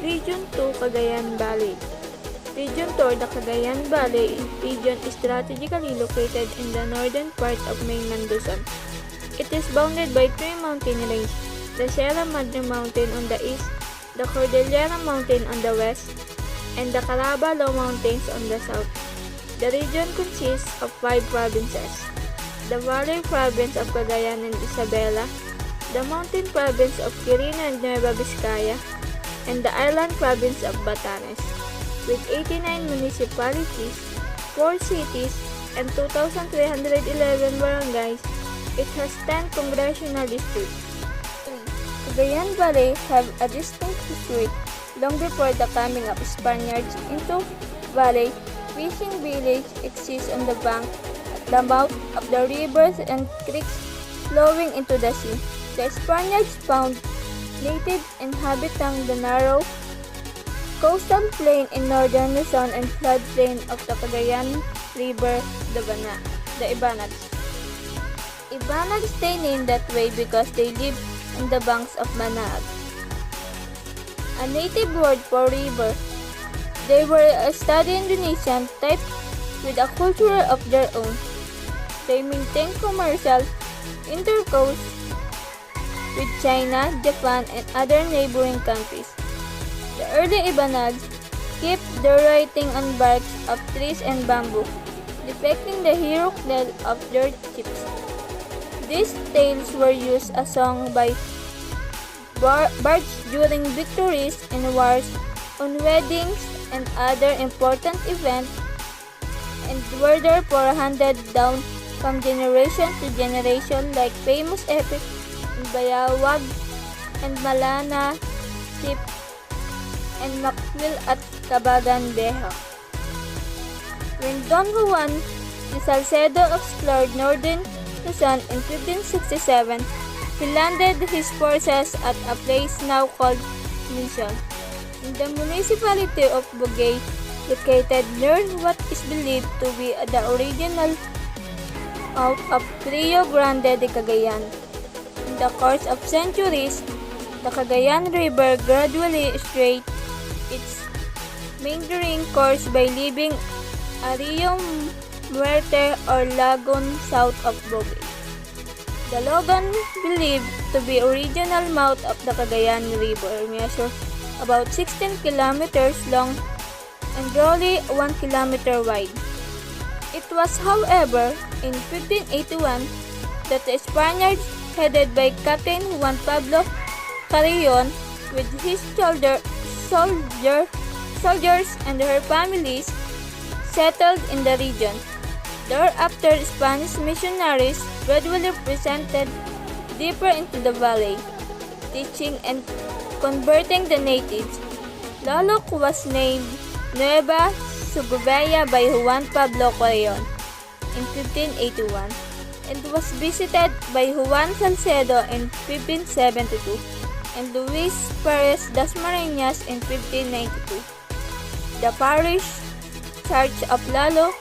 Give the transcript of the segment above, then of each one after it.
Region 2 Cagayan Valley. Region 2 the Cagayan Valley region is strategically located in the northern part of mainland Luzon. It is bounded by three mountain ranges: the Sierra Madre Mountain on the east, the Cordillera Mountain on the west, and the Carabalo Mountains on the south. The region consists of 5 provinces: the Valley Province of Cagayan and Isabela, the Mountain Province of Quirino and Nueva Vizcaya, and the Island Province of Batanes. With 89 municipalities, 4 cities, and 2,311 barangays, it has 10 congressional districts. Cagayan Valley have a distinct history. Long before the coming of Spaniards into Valley, fishing village exists on the bank at the mouth of the rivers and creeks flowing into the sea. The Spaniards found native inhabiting the narrow coastal plain in northern Luzon and floodplain of the Cagayan River, the Ibanags. Ibanags they named that way because they live on the banks of Manaag, a native word for river. They were a study Indonesian type with a culture of their own. They maintain commercial intercourse with China, Japan, and other neighboring countries. The early Ibanags kept their writing on barks of trees and bamboo, depicting the heroic death of their chiefs. These tales were used as song by bards during victories in wars, on weddings, and other important events, and were therefore handed down from generation to generation like famous epics in Bayawag and Malana, Chip, and Macmil at Cabagan Viejo. When Don Juan de Salcedo explored northern Luzon in 1567, he landed his forces at a place now called Mission, in the municipality of Bugay, located near what is believed to be the original mouth of Rio Grande de Cagayan. In the course of centuries, the Cagayan River gradually strayed its meandering course by leaving a Rio Muerte or lagoon south of Bugay. The lagoon, believed to be original mouth of the Cagayan River, measures about 16 kilometers long and roughly 1 kilometer wide. It was, however, in 1581 that the Spaniards, headed by Captain Juan Pablo Carrion, with his soldiers and their families, settled in the region. Thereafter, Spanish missionaries gradually presented deeper into the valley, teaching and converting the natives. Laloc was named Nueva Sugubaya by Juan Pablo Carrion in 1581 and was visited by Juan Salcedo in 1572 and Luis Perez Dasmariñas in 1592. The parish church of Lalo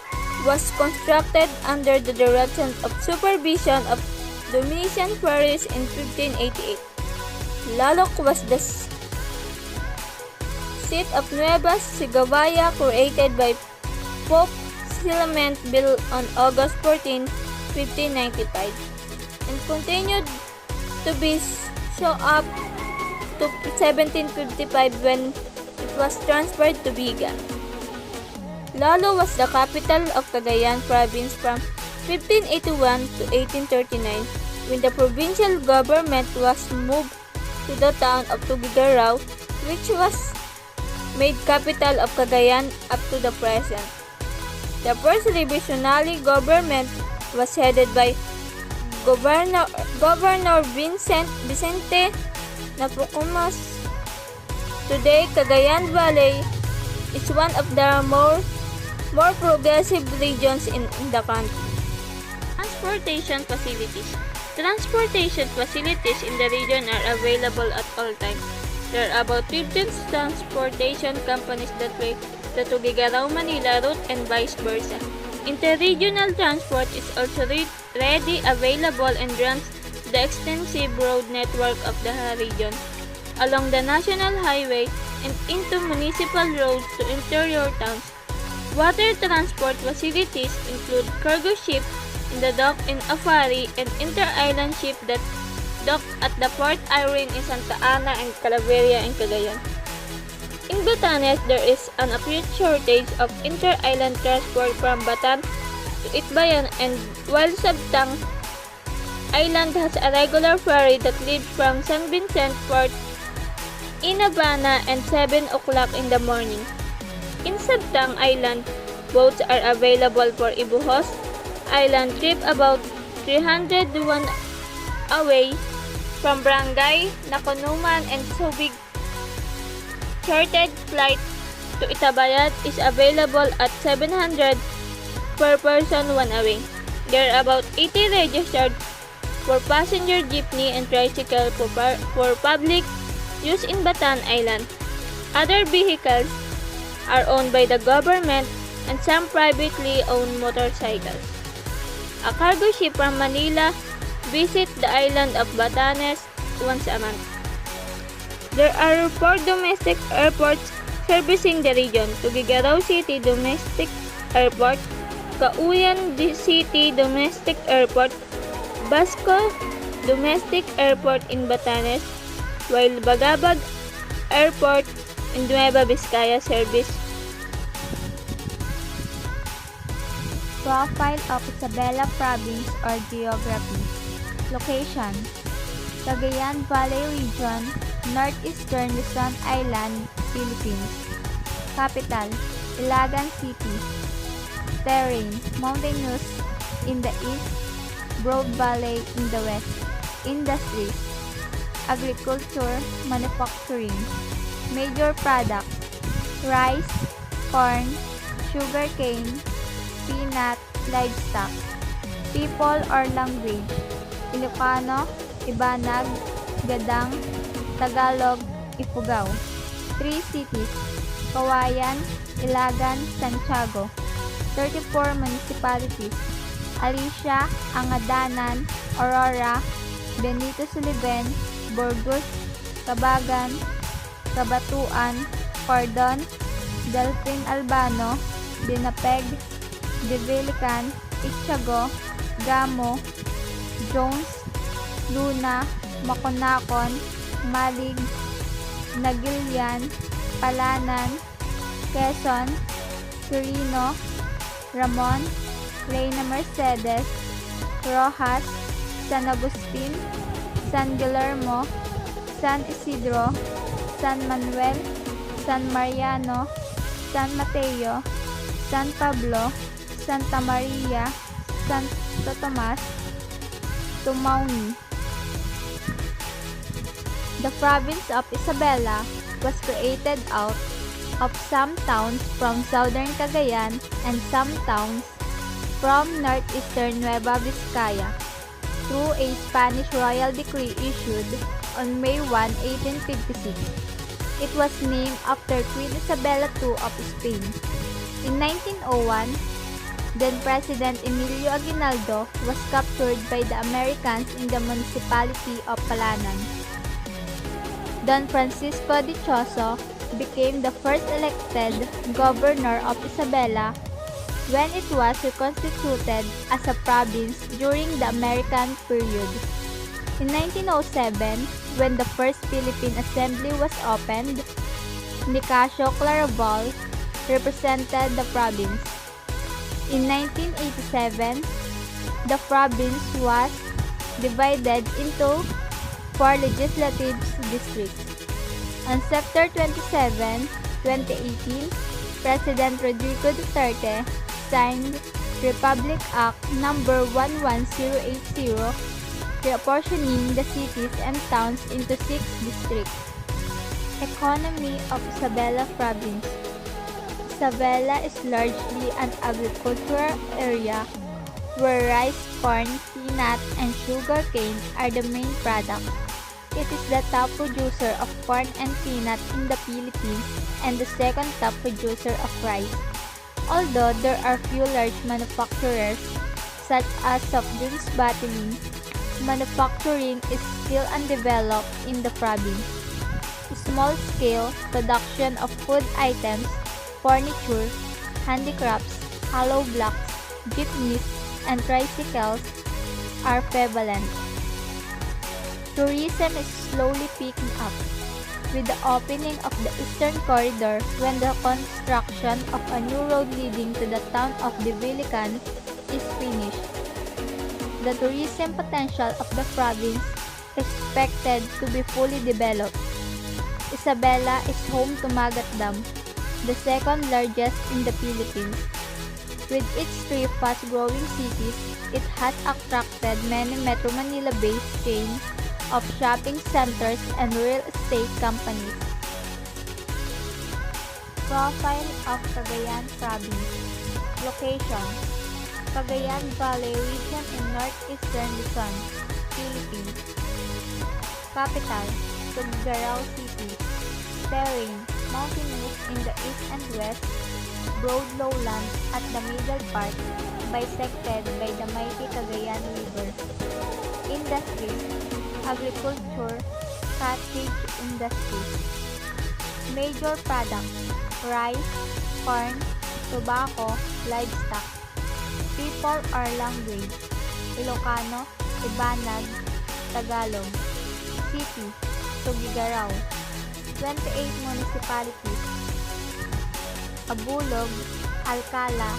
was constructed under the direction of supervision of Dominican Paris in 1588. Laloc was the seat of Nueva Sigawaya, created by Pope Clement Bill on August 14, 1595, and continued to be so up to 1755 when it was transferred to Biga. Lalo was the capital of Cagayan province from 1581 to 1839, when the provincial government was moved to the town of Tugigaraw, which was made capital of Cagayan up to the present. The first revisionary government was headed by Governor Vicente Napocumas. Today, Cagayan Valley is one of the more progressive regions in the country. Transportation facilities. Transportation facilities in the region are available at all times. There are about 15 transportation companies that way the Tugigaraw-Manila route and vice versa. Interregional transport is also ready available and runs the extensive road network of the region. Along the National Highway and into municipal roads to interior towns. Water transport facilities include cargo ships in the dock in Afari and inter-island ship that dock at the Port Irene in Santa Ana and Calaveria in Cagayan. In Batanes, there is an acute shortage of inter-island transport from Batan to Itbayan, and while Sabtang Island has a regular ferry that leaves from San Vicente Port in Habana at 7 o'clock in the morning. In Sabtang Island, boats are available for Ibuhos Island trip about 301 away from Barangay Nakunuman, and Subic. Chartered flight to Itabayat is available at 700 per person one away. There are about 80 registered for passenger jeepney and tricycle for public use in Batan Island. Other vehicles are owned by the government and some privately owned motorcycles. A cargo ship from Manila visits the island of Batanes once a month. There are 4 domestic airports servicing the region: Tuguegarao City Domestic Airport, Cauyan City Domestic Airport, Basco Domestic Airport in Batanes, while Bagabag Airport in Nueva Vizcaya service. Profile of Isabela Province or Geography. Location: Cagayan Valley Region, Northeastern Luzon Island, Philippines. Capital: Ilagan City. Terrain: mountainous in the east, Broad Valley in the west. Industries: agriculture, manufacturing. Major products: rice, corn, sugarcane, peanut, livestock. People or language: Ilocano, Ibanag, Gadang, Tagalog, Ifugao. 3 cities: Kawayan, Ilagan, Santiago. 34 municipalities: Alicia, Angadanan, Aurora, Benito Suliben, Burgos, Cabagan, Cabatuan, Cordon, Delfin Albano, Dinapeg, Divilican, Itchago, Gamo, Jones, Luna, Maconacon, Malig, Nagilian, Palanan, Quezon, Quirino, Ramon, Reina Mercedes, Rojas, San Agustin, San Guillermo, San Isidro, San Manuel, San Mariano, San Mateo, San Pablo, Santa Maria, Santo Tomas, Tumauni. The province of Isabela was created out of some towns from southern Cagayan and some towns from northeastern Nueva Vizcaya through a Spanish royal decree issued on May 1, 1856. It was named after Queen Isabella II of Spain. In 1901, then-President Emilio Aguinaldo was captured by the Americans in the municipality of Palanan. Don Francisco de Choso became the first elected governor of Isabela when it was reconstituted as a province during the American period. In 1907, when the first Philippine Assembly was opened, Nicasio Claraval represented the province. In 1987, the province was divided into 4 legislative districts. On September 27, 2018, President Rodrigo Duterte signed Republic Act No. 11080, reapportioning the cities and towns into 6 districts. Economy of Isabela Province. Isabela is largely an agricultural area where rice, corn, peanut, and sugar cane are the main products. It is the top producer of corn and peanut in the Philippines and the second top producer of rice. Although there are few large manufacturers such as soft drinks bottling, manufacturing is still undeveloped in the province. small-scale production of food items, furniture, handicrafts, hollow blocks, jeepneys, and tricycles are prevalent. Tourism is slowly picking up, with the opening of the Eastern Corridor when the construction of a new road leading to the town of Dibilican is finished. The tourism potential of the province is expected to be fully developed. Isabela is home to Magat Dam, the second largest in the Philippines. With its 3 fast-growing cities, it has attracted many Metro Manila-based chains of shopping centers and real estate companies. Profile of Cagayan Province. Location: Cagayan Valley region in northeastern Luzon, Philippines. Capital: Tuguegarao City. Terrain: mountainous in the east and west, broad lowlands at the middle part, bisected by the mighty Cagayan River. Industries: agriculture, cottage industries. Major products: rice, corn, tobacco, livestock. People are language: Ilocano, Ibanag, Tagalog. City: Tuguegarao. 28 municipalities: Abulog, Alcala,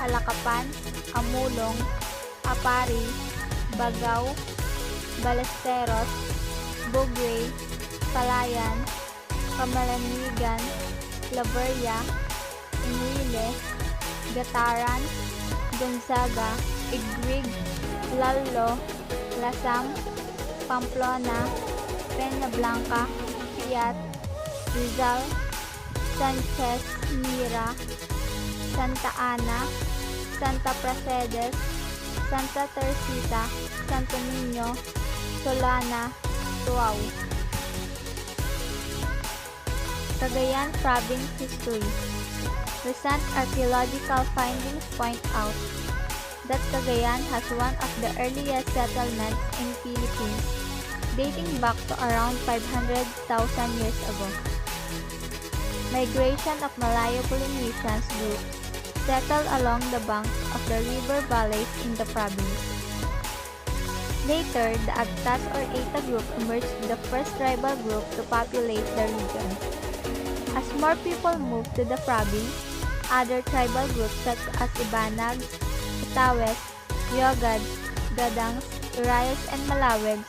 Alacapan, Amulong, Apari, Bagao, Balesteros, Bugre, Palayan, Camalanigan, Claveria, Inuile, Gataran, Gonzaga, Igwig, Lalo, Lasam, Pamplona, Peñablanca, Piat, Rizal, Sanchez, Mira, Santa Ana, Santa Pracedes, Santa Teresita, Santo Niño, Solana, Tuaw. Cagayan Province History. Recent archaeological findings point out that Cagayan has one of the earliest settlements in Philippines, dating back to around 500,000 years ago. Migration of Malayo-Polynesians groups settled along the banks of the river valleys in the province. Later, the Agtas or Eta group emerged the first tribal group to populate the region. As more people moved to the province, other tribal groups such as Ibanags, Itawes, Yogads, Gadangs, Urayos, and Malawegs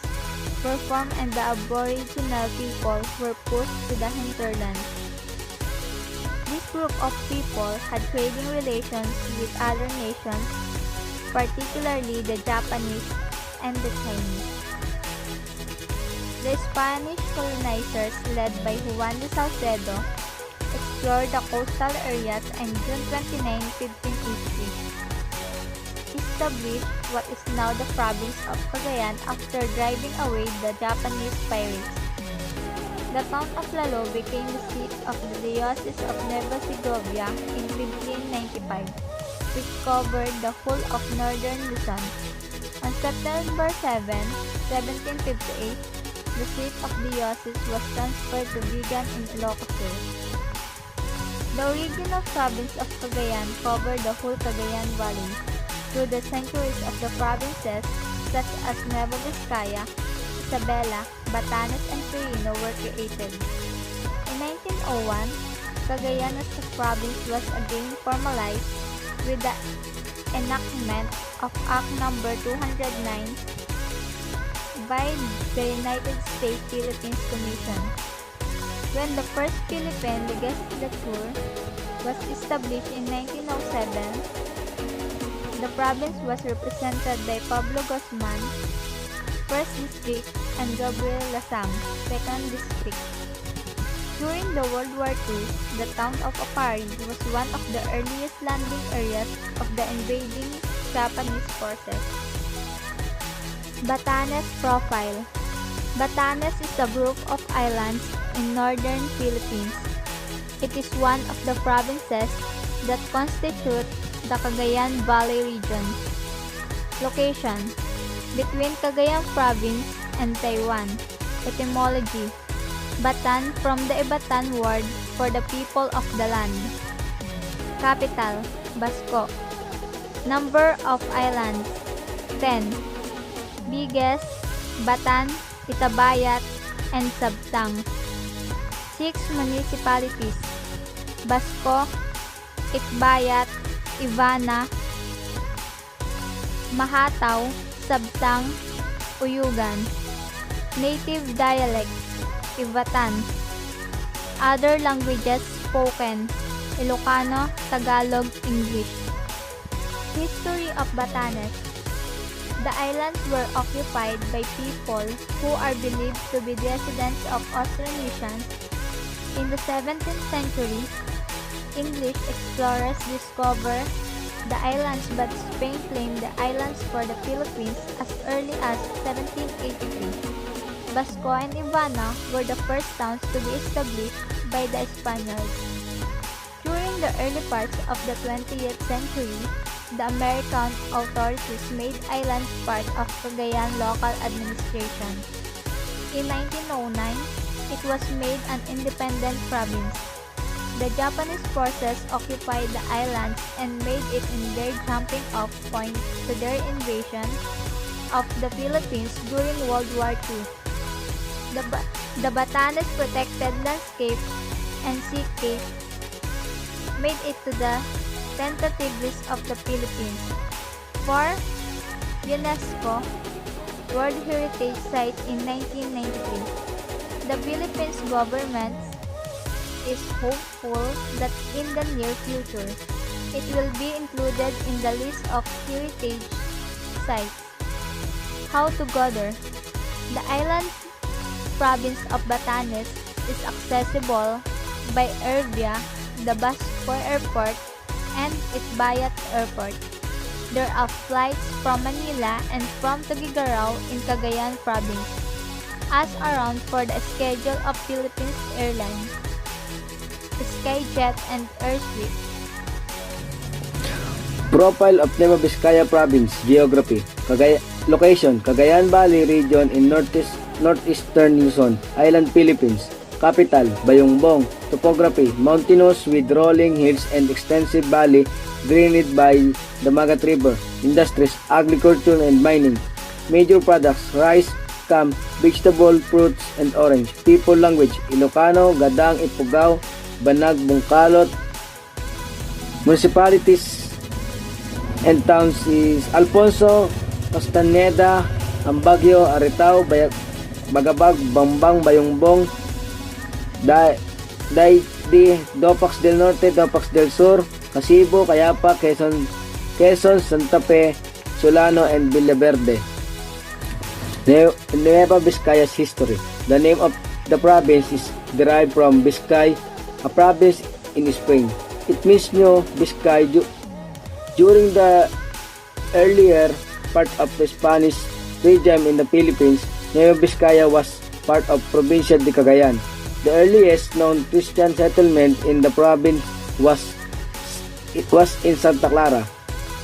were formed and the aboriginal people were pushed to the hinterlands. This group of people had trading relations with other nations, particularly the Japanese and the Chinese. The Spanish colonizers led by Juan de Salcedo explored the coastal areas and June 29, 1580, established what is now the province of Cagayan after driving away the Japanese pirates. The town of Lalo became the seat of the Diocese of Nueva Segovia in 1595, which covered the whole of northern Luzon. On September 7, 1758, the seat of diocese was transferred to Vigan in Ilocos Sur. The original province of Cagayan covered the whole Cagayan Valley. Through the centuries of the provinces such as Nueva Vizcaya, Isabela, Batanes, and Quirino were created. In 1901, Cagayan as a province was again formalized with the enactment of Act No. 209 by the United States Philippines Commission. When the first Philippine legislature was established in 1907, the province was represented by Pablo Guzman, 1st District, and Gabriel Lasam, 2nd District. During the World War II, the town of Apari was one of the earliest landing areas of the invading Japanese forces. Batanes Profile. Batanes is a group of islands in northern Philippines. It is one of the provinces that constitute the Cagayan Valley region. Location: between Cagayan Province and Taiwan. Etymology: Batan from the Ibatan word for the people of the land. Capital, Basco. Number of islands, 10. Biggest, Batan, Itabayat, and Sabtang. 6 municipalities, Basco, Itbayat, Ivana, Mahataw, Sabtang, Uyugan. Native dialects, Ivatan. Other languages spoken, Ilocano, Tagalog, English. History of Batanes. The islands were occupied by people who are believed to be descendants of Austronesians. In the 17th century, English explorers discovered the islands, but Spain claimed the islands for the Philippines as early as 1783. Basco and Ivana were the first towns to be established by the Spaniards. During the early parts of the 20th century, the American authorities made islands part of Cagayan local administration. In 1909, it was made an independent province. The Japanese forces occupied the islands and made it in their jumping off point to their invasion of the Philippines during World War II. The Batanes protected landscape and seascape made it to the tentative list of the Philippines for UNESCO World Heritage Site in 1993. The Philippines government is hopeful that in the near future, it will be included in the list of heritage sites. How to go there? The island province of Batanes is accessible by air via the Basco Airport and Itbayat Airport. There are flights from Manila and from Tuguegarao in Cagayan Province, as around for the schedule of Philippines Airlines, Skyjet, and Airstreet. Profile of Nueva Vizcaya Province. Geography. Location, Cagayan Valley region in northeastern Luzon, Island, Philippines. Capital, Bayongbong. Topography, mountainous with rolling hills and extensive valley drained by the Magat River. Industries, agriculture and mining. Major products, rice, cam, vegetable, fruits, and orange. People language, Ilocano, Gadang, Ifugao, Banag, Bungkalot. Municipalities and towns is Alfonso, Castaneda, Ambagyo, Aritao, Bagabag, Bambang, Bayongbong, Dopax del Norte, Dopax del Sur, Casibo, Cayapa, Quezon, Santa Fe, Solano, and Villaverde. Nueva Vizcaya's history. The name of the province is derived from Vizcay, a province in Spain. It means New Vizcay. During the earlier part of the Spanish regime in the Philippines, Nueva Vizcaya was part of Provincia de Cagayan. The earliest known Christian settlement in the province was in Santa Clara,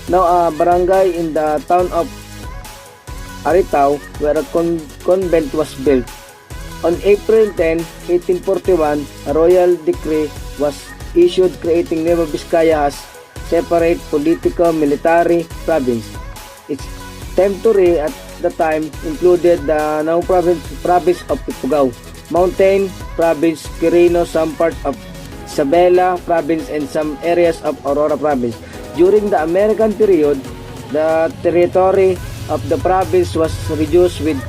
now a barangay in the town of Aritao, where a convent was built. On April 10, 1841, a royal decree was issued creating Nueva Vizcaya as separate politico-military province. Its territory at the time included the now province of Ifugao, Mountain Province, Quirino, some parts of Isabela Province, and some areas of Aurora Province. During the American period, the territory of the province was reduced, with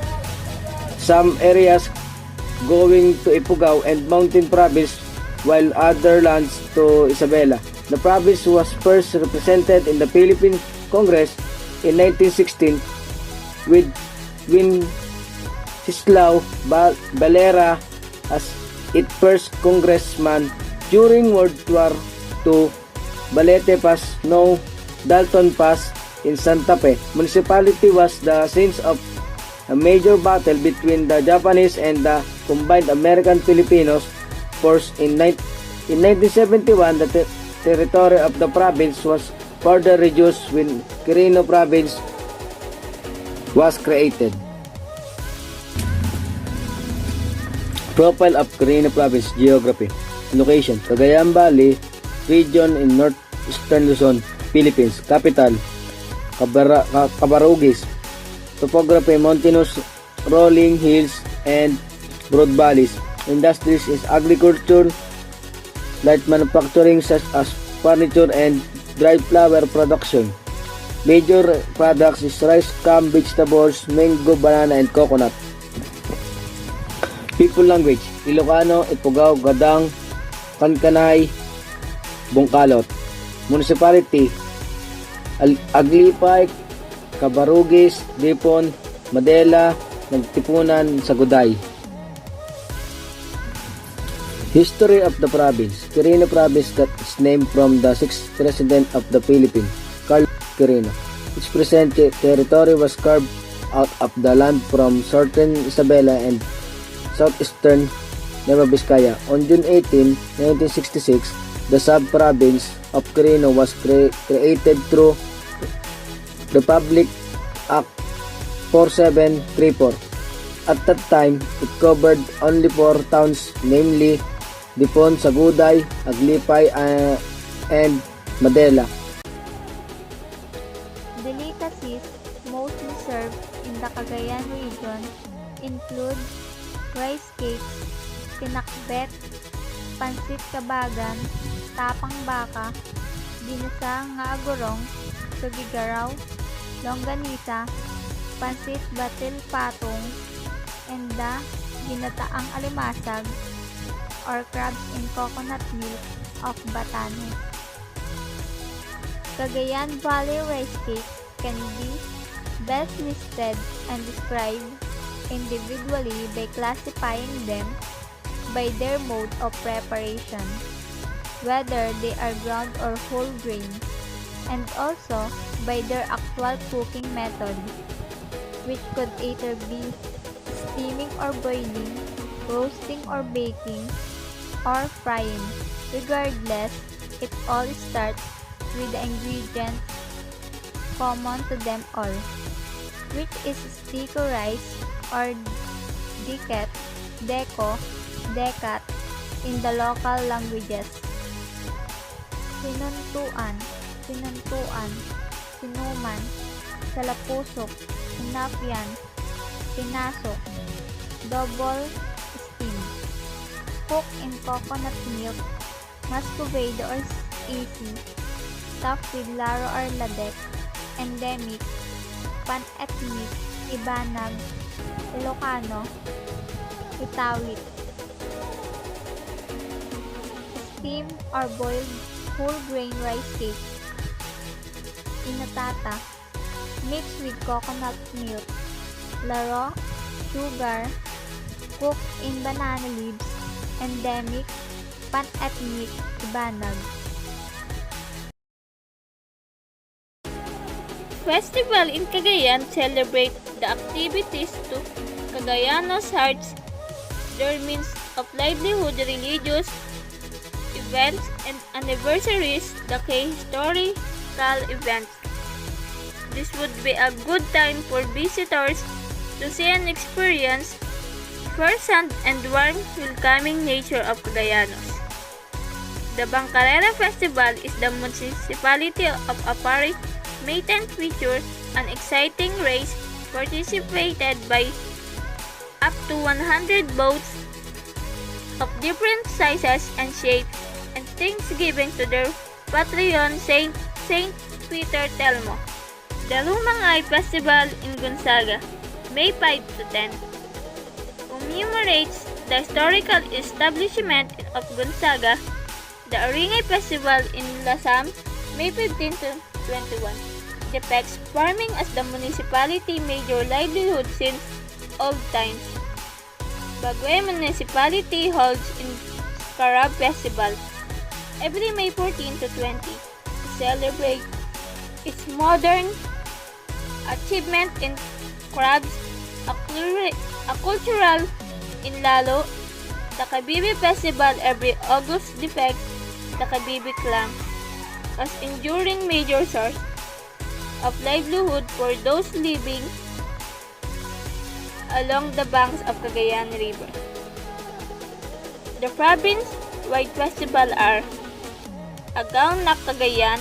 some areas going to Ifugao and Mountain Province, while other lands to Isabela. The province was first represented in the Philippine Congress in 1916 with Wenceslao Valera as its first congressman. During World War II, Balete Pass, now Dalton Pass in Santa Fe municipality, was the scene of a major battle between the Japanese and the combined American-Filipinos force. In 1971, the territory of the province was further reduced when Quirino Province was created. Profile of Quirino Province Geography. Location: Cagayan Valley region in northeastern Luzon, Philippines. Capital: Cabarugis. Topography: mountainous, rolling hills and broad valleys. Industries is agriculture, light manufacturing such as furniture and dried flower production. Major products is rice, cam, vegetables, mango, banana, and coconut. People language: Ilocano, Ifugao, Gadang, Kankanay, Bungkalot. Municipality: Aglipay, Cabarugis, Dipon, Madela, Nagtipunan, Saguday. History of the province. Quirino Province got its name from the 6th President of the Philippines, Carlos Quirino. Its present territory was carved out of the land from southern Isabela and southeastern Nueva Vizcaya. On June 18, 1966, the sub-province of Quirino was created through Republic Act 4734. At that time, it covered only 4 towns, namely Dipon, Saguday, Aglipay, and Madela. Delicacies mostly served in the Cagayan region include rice cakes, pinakbet, pansit kabagan, tapang baka, ginasang nga agurong, sugigaraw, longganisa, pansit batil patong, and the ginataang alimasag or crabs in coconut milk of Batanes. Cagayan Valley rice cakes can be best listed and described individually by classifying them by their mode of preparation, whether they are ground or whole grain, and also by their actual cooking method, which could either be steaming or boiling, roasting or baking, or frying. Regardless, it all starts with the ingredients common to them all, which is sticky rice or diket, deko, dekat in the local languages. Sinuntuan, sinuman, salapusok, sinapyan, pinasok, double steam, cook in coconut milk, masquerade or easy, stuffed with laro or ladek, endemic, pan-ethnic, Ibanag, Ilocano, Itawit. Steam or boiled whole grain rice cake, inatata, mixed with coconut milk, laro, sugar, cooked in banana leaves, endemic, pan-ethnic, Ibanag. Festival in Cagayan celebrate the activities to Cagayanos' hearts, their means of livelihood, religious events, and anniversaries, the key historical events. This would be a good time for visitors to see and experience firsthand and warm, welcoming nature of Cagayanos. The Bangkarera Festival is the municipality of Apari May 10 features an exciting race participated by up to 100 boats of different sizes and shapes, and thanksgiving to their patron Saint Peter Telmo. The Lumangay Festival in Gonzaga, May 5 to 10, commemorates the historical establishment of Gonzaga. The Oringay Festival in Lasam, May 15 to 21, depicts farming as the municipality major livelihood since old times. Baguio Municipality holds in Carab Festival every May 14 to 20 to celebrate its modern achievement in crabs, a cultural in Lalo. The Kabibi Festival every August depicts the Kabibi clan as enduring major source of livelihood for those living along the banks of Cagayan River. The province-wide festival are Agaw na Cagayan,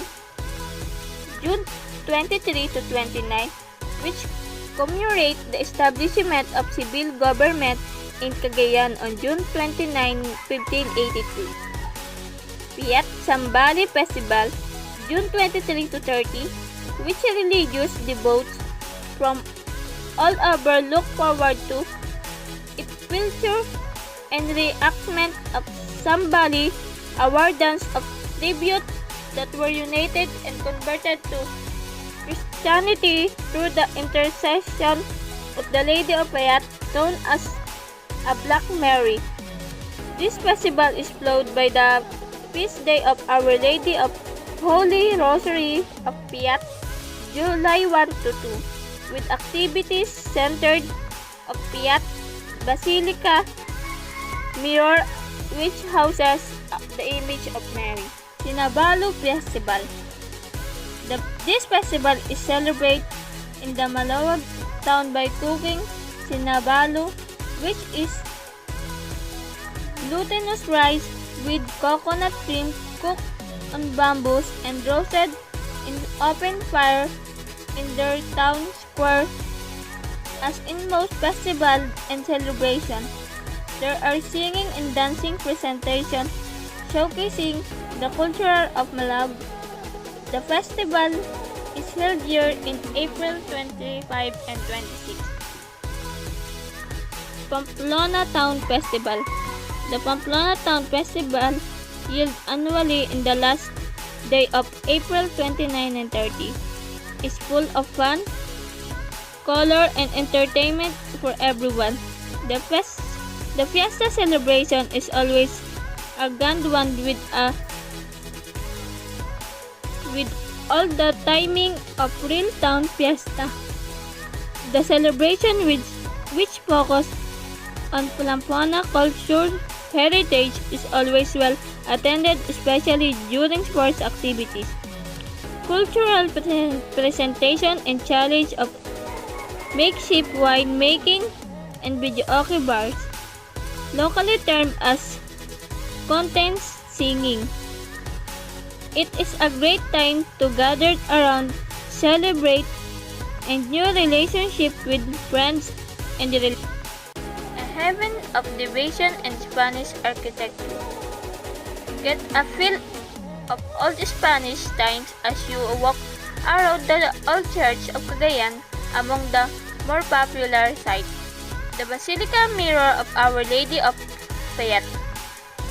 June 23 to 29, which commemorate the establishment of civil government in Cagayan on June 29, 1582. Piat Sambali Festival, June 23 to 30, which religious devotees from all over look forward to. It features and reenactment of Sambali, a war dance of tribute that were united and converted to Christianity through the intercession of the Lady of Piat, known as a Black Mary. This festival is followed by the feast day of Our Lady of Holy Rosary of Piat, July 1 to 2, with activities centered of Piat Basilica Mirror, which houses the image of Mary. Sinabalu Festival. This festival is celebrated in the Malawag town by cooking sinabalu, which is glutinous rice with coconut cream cooked on bamboos and roasted in open fire in their town square. As in most festivals and celebrations, there are singing and dancing presentations showcasing the culture of Malawag. The festival is held here in April 25 and 26. Pamplona Town Festival. The Pamplona Town Festival held annually in the last day of April 29 and 30. Is full of fun, color, and entertainment for everyone. The fiesta celebration is always a grand one with all the timing of real town fiesta. The celebration which focus on Pamplona culture heritage is always well attended, especially during sports activities, cultural presentation, and challenge of makeshift wine making and videoke bars, locally termed as contents singing. It is a great time to gather around, celebrate, and new relationship with friends and a heaven of devotion and Spanish architecture. Get a feel of old Spanish times as you walk around the old church of Cagayan, among the more popular sites. The Basilica Mirror of Our Lady of Piat.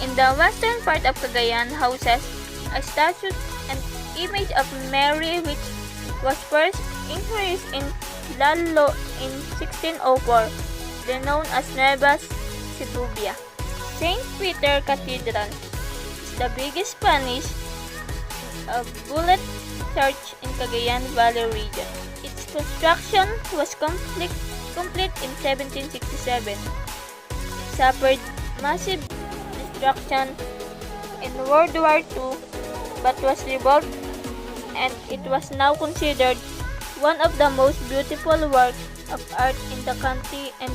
In the western part of Cagayan houses a statue and image of Mary, which was first introduced in Lalo in 1604, then known as Nueva Setubia. St. Peter Cathedral is the biggest Spanish bullet church in Cagayan Valley region. Its construction was complete in 1767. It suffered massive destruction in World War II, but was rebuilt, and it was now considered one of the most beautiful works of art in the country and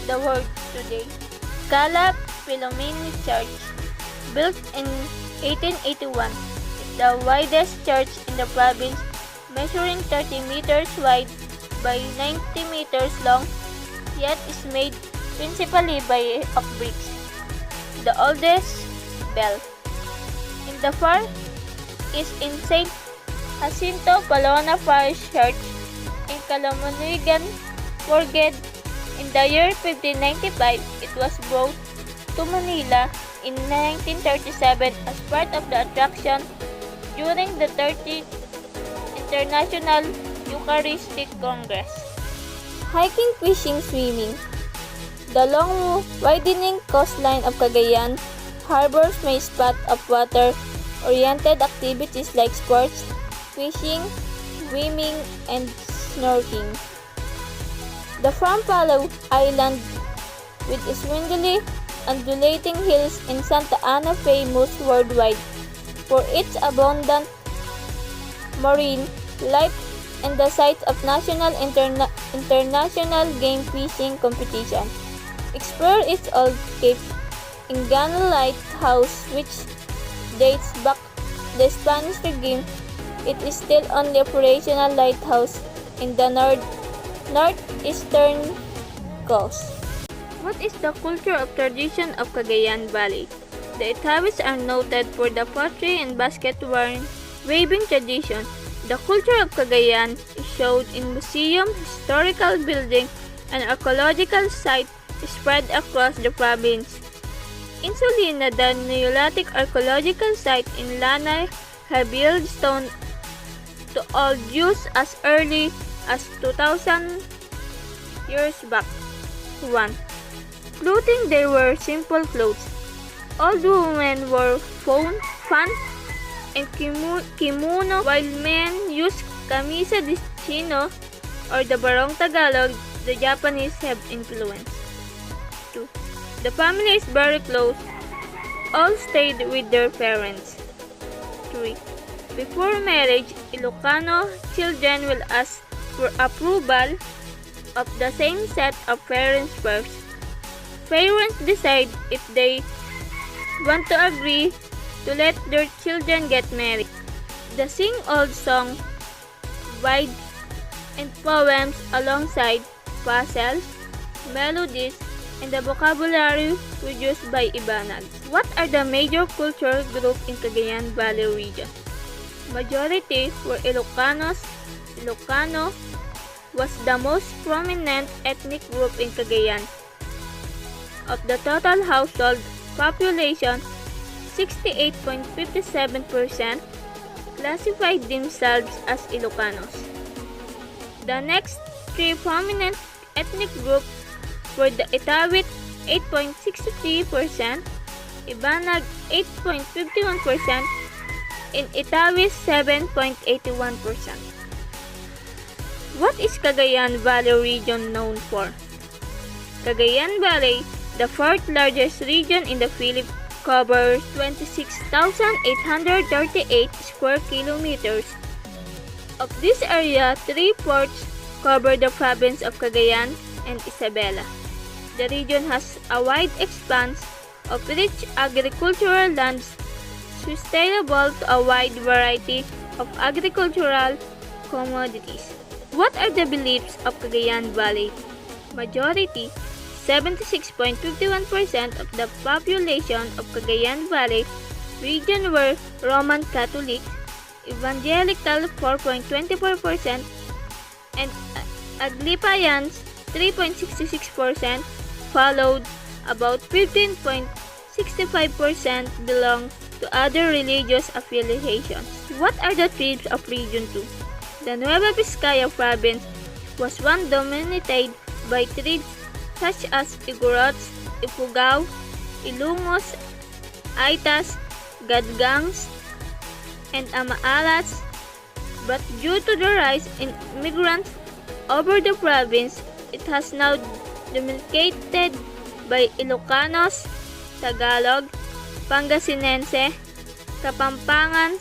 the world today. Cala Philomene Church, built in 1881, is the widest church in the province, measuring 30 meters wide by 90 meters long, yet is made principally of bricks. The oldest bell in the far east in St. Jacinto Palona Parish Church in Calamanuigan, Forget. In the year 1595, it was brought to Manila in 1937 as part of the attraction during the 30th International Eucharistic Congress. Hiking, fishing, swimming. The long widening coastline of Cagayan harbors may spot of water-oriented activities like sports, fishing, swimming, and snorkeling. The Farmpalo Island, with its windy, undulating hills in Santa Ana, famous worldwide for its abundant marine life and the site of national international game fishing competition. Explore its old cape Ingano Lighthouse, which dates back the Spanish regime. It is still only operational lighthouse in the northeastern coast. What is the culture of tradition of Cagayan Valley? The Itawis are noted for the pottery and basket weaving tradition. The culture of Cagayan is shown in museum, historical building, and archaeological sites spread across the province. In Solina, the Neolithic archaeological site in Lanay have built stone to old use as early as 2,000 years back. 1. Clothing. There were simple clothes. Old women wore fan and kimono, while men used camisa de chino or the barong Tagalog. The Japanese have influence. 2. The family is very close. All stayed with their parents. 3. Before marriage, Ilocano children will ask for approval of the same set of parents first. Parents decide if they want to agree to let their children get married. They sing old songs, rides, and poems alongside puzzles, melodies, and the vocabulary produced by Ibanag. What are the major cultural groups in Cagayan Valley region? Majority were Ilocanos. Ilocano was the most prominent ethnic group in Cagayan. Of the total household population, 68.57% classified themselves as Ilocanos. The next three prominent ethnic groups were the Itawit 8.63%, Ibanag 8.51%, and Itawis 7.81%. What is Cagayan Valley region known for? Cagayan Valley, the fourth largest region in the Philippines, covers 26,838 square kilometers. Of this area, 3/4 cover the province of Cagayan and Isabela. The region has a wide expanse of rich agricultural lands sustainable to a wide variety of agricultural commodities. What are the beliefs of Cagayan Valley? Majority, 76.51% of the population of Cagayan Valley region were Roman Catholic, Evangelical 4.24%, and Aglipayans 3.66%, followed about 15.65% belong to other religious affiliations. What are the tribes of Region 2? The Nueva Vizcaya province was one dominated by tribes such as Igorots, Ifugao, Ilongos, Aitas, Gadgangs, and Amaalas, but due to the rise in immigrants over the province, it has now dominated by Ilocanos, Tagalog, Pangasinense, Kapampangan,